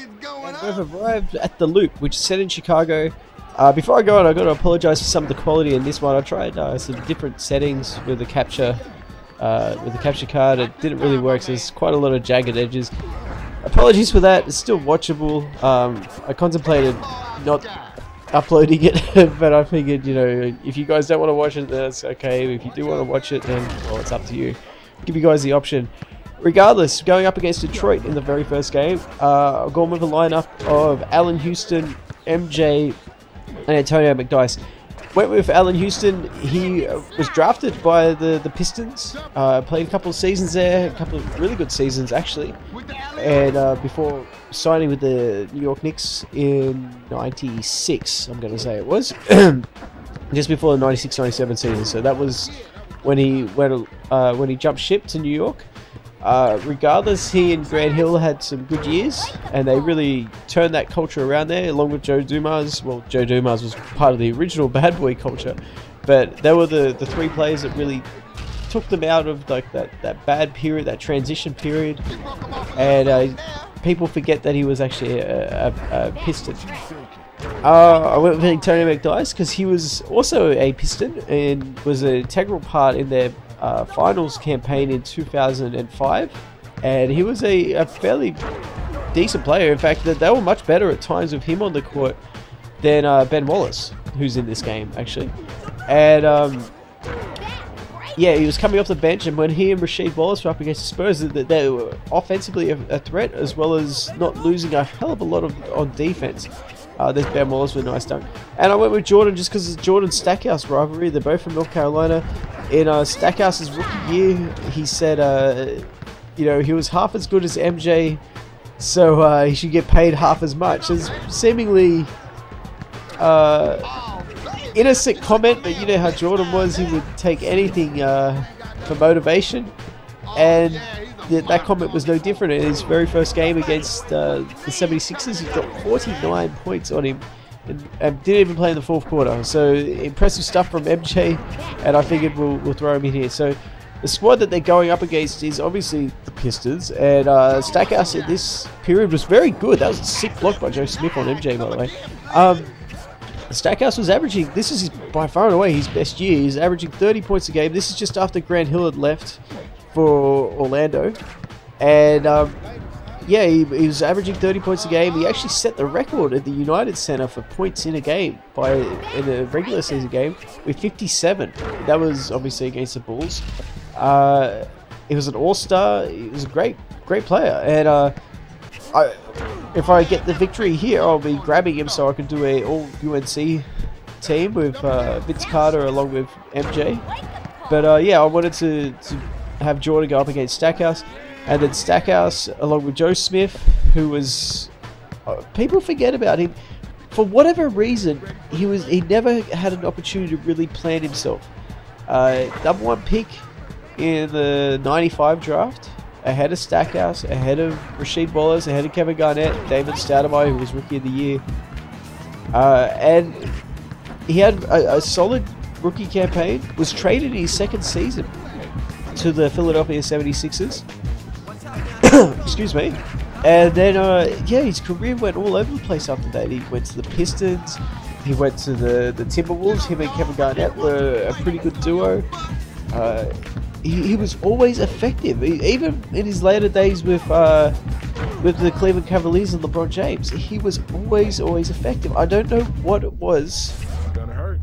And we've arrived at the Loop, which is set in Chicago. Before I go on, I've got to apologise for some of the quality in this one. I tried some different settings with the capture card. It didn't really work, so there's quite a lot of jagged edges. Apologies for that. It's still watchable. I contemplated not uploading it, but I figured, you know, if you guys don't want to watch it, that's okay. If you do want to watch it, then, well, it's up to you. Give you guys the option. Regardless, going up against Detroit in the very first game, I've gone with a lineup of Allan Houston, MJ, and Antonio McDyess. Went with Allan Houston. He was drafted by the Pistons, played a couple of seasons there, a couple of really good seasons actually, and before signing with the New York Knicks in '96, I'm going to say it was, just before the '96-'97 season. So that was when he jumped ship to New York. Regardless, he and Grant Hill had some good years, and they really turned that culture around there, along with Joe Dumars. Well, Joe Dumars was part of the original bad boy culture, but they were the three players that really took them out of like that bad period, that transition period, and people forget that he was actually a Piston. I went with Antonio McDyess because he was also a Piston and was an integral part in their finals campaign in 2005, and he was a fairly decent player. In fact, they were much better at times with him on the court than Ben Wallace, who's in this game actually. And yeah, he was coming off the bench, and when he and Rasheed Wallace were up against the Spurs, they were offensively a threat, as well as not losing a hell of a lot on defense. There's Ben Wallace with a nice dunk. And I went with Jordan just because it's Jordan Stackhouse rivalry. They're both from North Carolina. In Stackhouse's rookie year, he said, you know, he was half as good as MJ, so he should get paid half as much. It's seemingly innocent comment, but you know how Jordan was. He would take anything for motivation, and that comment was no different. In his very first game against the 76ers, he got 49 points on him and didn't even play in the fourth quarter. So impressive stuff from MJ, and I figured we'll throw him in here. So the squad that they're going up against is obviously the Pistons, and Stackhouse in this period was very good. That was a sick block by Joe Smith on MJ, by the way. Stackhouse was averaging, this is by far and away his best year. He's averaging 30 points a game. This is just after Grant Hill had left for Orlando, and yeah, he was averaging 30 points a game. He actually set the record at the United Center for points in a game in a regular season game with 57. That was obviously against the Bulls. He was an all-star. He was a great player, and if I get the victory here, I'll be grabbing him so I can do a all UNC team with Vince Carter along with MJ. But yeah, I wanted to have Jordan go up against Stackhouse, and then Stackhouse along with Joe Smith, who was people forget about him for whatever reason. He never had an opportunity to really plan himself. #1 pick in the '95 draft, ahead of Stackhouse, ahead of Rasheed Wallace, ahead of Kevin Garnett, David Stoudemire, who was Rookie of the Year, and he had a solid rookie campaign. Was traded in his second season to the Philadelphia 76ers. Excuse me. And then, yeah, his career went all over the place after that. He went to the Pistons, he went to the Timberwolves. Him and Kevin Garnett were a pretty good duo. He was always effective, even in his later days with the Cleveland Cavaliers and LeBron James. He was always effective. I don't know what it was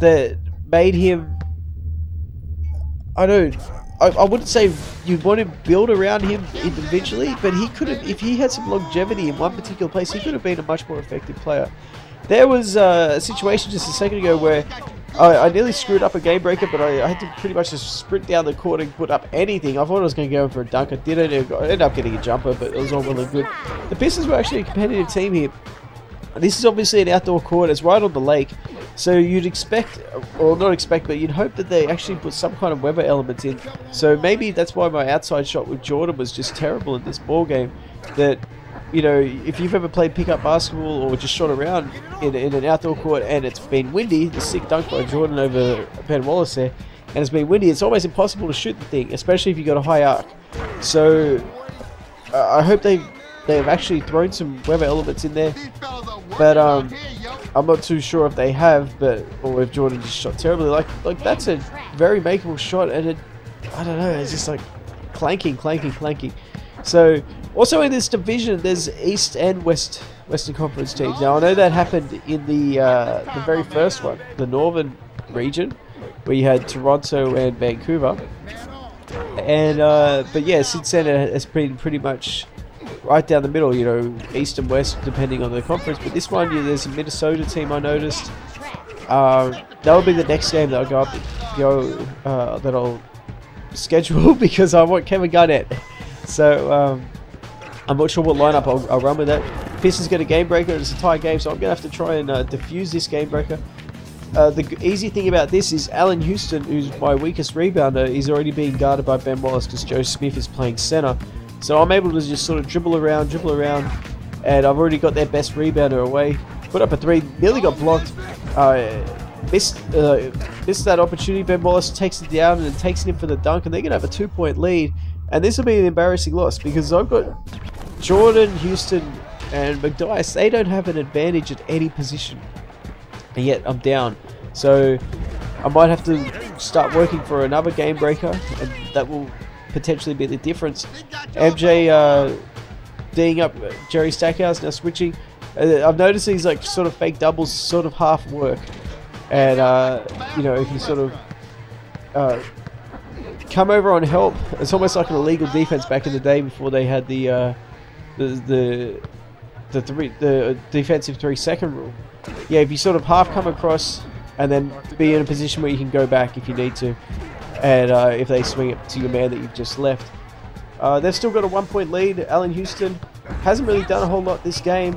that made him. I wouldn't say you'd want to build around him individually, but he could have, if he had some longevity in one particular place, he could have been a much more effective player. There was a situation just a second ago where I nearly screwed up a game breaker, but I had to pretty much just sprint down the court and put up anything. I thought I was going to go in for a dunk. I didn't. I ended up getting a jumper, but it was all well and good. The Pistons were actually a competitive team here. This is obviously an outdoor court. It's right on the lake. So you'd expect, or not expect, but you'd hope that they actually put some kind of weather element in. So maybe that's why my outside shot with Jordan was just terrible in this ball game. That, you know, if you've ever played pickup basketball or just shot around in an outdoor court and it's been windy, the sick dunk by Jordan over Ben Wallace there, and it's been windy, it's always impossible to shoot the thing, especially if you've got a high arc. So I hope they they've actually thrown some weather elements in there, but I'm not too sure if they have, or if Jordan just shot terribly. Like that's a very makeable shot, and I don't know, it's just like clanking. So also in this division, there's East and Western Conference teams. Now I know that happened in the very first one, the Northern region, where you had Toronto and Vancouver, and but yeah, since then it's been pretty much right down the middle, you know, East and West depending on the conference. But this one, there's a Minnesota team I noticed. That'll be the next game that that I'll schedule because I want Kevin Garnett. So I'm not sure what lineup I'll run with that. Pistons get a game breaker. It's a tie game, so I'm gonna have to try and defuse this game breaker. The easy thing about this is Allan Houston, who's my weakest rebounder, is already being guarded by Ben Wallace because Joe Smith is playing center. So I'm able to just sort of dribble around, and I've already got their best rebounder away. Put up a three, nearly got blocked. Missed that opportunity. Ben Wallace takes it down and takes it in for the dunk, and they're going to have a 2-point lead. And this will be an embarrassing loss because I've got Jordan, Houston, and McDyess. They don't have an advantage at any position, and yet I'm down. So I might have to start working for another game breaker, and that will potentially be the difference. MJ D'ing up Jerry Stackhouse, now switching. I've noticed these like sort of fake doubles sort of half work, and you know, if you sort of come over on help, it's almost like an illegal defense back in the day before they had the defensive 3-second rule. Yeah, if you sort of half come across and then be in a position where you can go back if you need to, and if they swing it to your man that you've just left. They've still got a 1-point lead. Allan Houston hasn't really done a whole lot this game.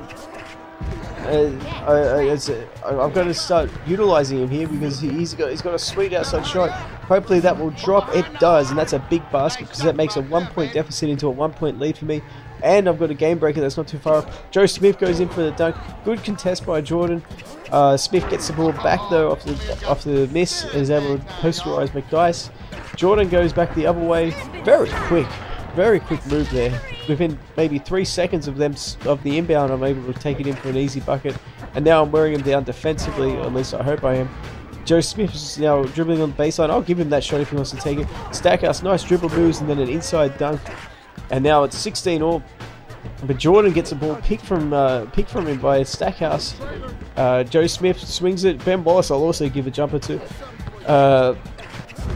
I've got to start utilizing him here because he's got a sweet outside shot. Hopefully that will drop. It does, and that's a big basket because that makes a 1-point deficit into a 1-point lead for me. And I've got a game breaker that's not too far off. Joe Smith goes in for the dunk. Good contest by Jordan. Smith gets the ball back though off the miss and is able to posterize McDyess. Jordan goes back the other way. Very quick move there. Within maybe 3 seconds of the inbound, I'm able to take it in for an easy bucket. And now I'm wearing him down defensively, or at least I hope I am. Joe Smith is now dribbling on the baseline. I'll give him that shot if he wants to take it. Stackhouse, nice dribble moves and then an inside dunk. And now it's 16-all. But Jordan gets the ball picked from him by Stackhouse. Joe Smith swings it. Ben Wallace I'll also give a jumper to.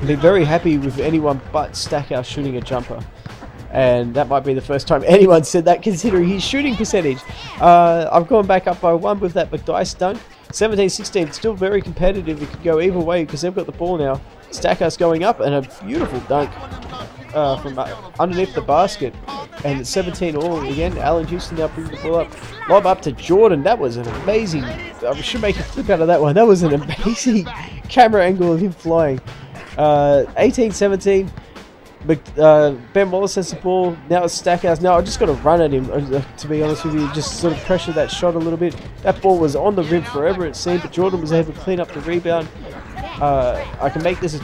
Be very happy with anyone but Stackhouse shooting a jumper. And that might be the first time anyone said that considering his shooting percentage. I've gone back up by 1 with that McDyess dunk. 17-16, still very competitive. It could go either way because they've got the ball now. Stackhouse going up and a beautiful dunk from underneath the basket. And it's 17-all again. Allan Houston now brings the ball up. Lob up to Jordan. That was an amazing... I should make a clip out of that one. That was an amazing camera angle of him flying. 18-17. Ben Wallace has the ball. Now it's Stackhouse. Now I just got to run at him, to be honest with you. Just sort of pressure that shot a little bit. That ball was on the rim forever, it seemed, but Jordan was able to clean up the rebound. I can make this a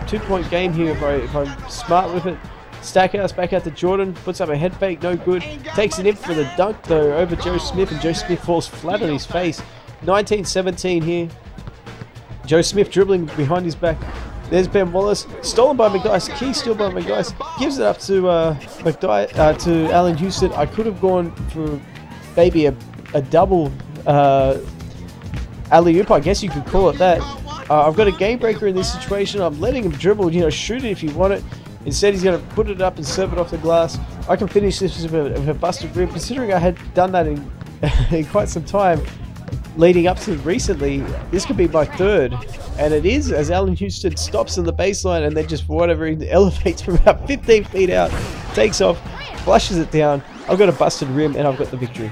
two-point game here if I'm smart with it. Stackhouse back out to Jordan. Puts up a head fake, no good. Takes it in for the dunk, though, over Joe Smith, and Joe Smith falls flat on his face. 19-17 here. Joe Smith dribbling behind his back. There's Ben Wallace, stolen by McDyess, key steal by McDyess, gives it up to to Allan Houston. I could have gone for maybe a double alley-oop, I guess you could call it that. I've got a game breaker in this situation. I'm letting him dribble, shoot it if you want it. Instead, he's going to put it up and serve it off the glass. I can finish this with a busted rim, considering I had done that in quite some time leading up to recently. This could be my third. And it is, as Allan Houston stops on the baseline and then just for whatever reason elevates from about 15 feet out, takes off, flushes it down. I've got a busted rim and I've got the victory.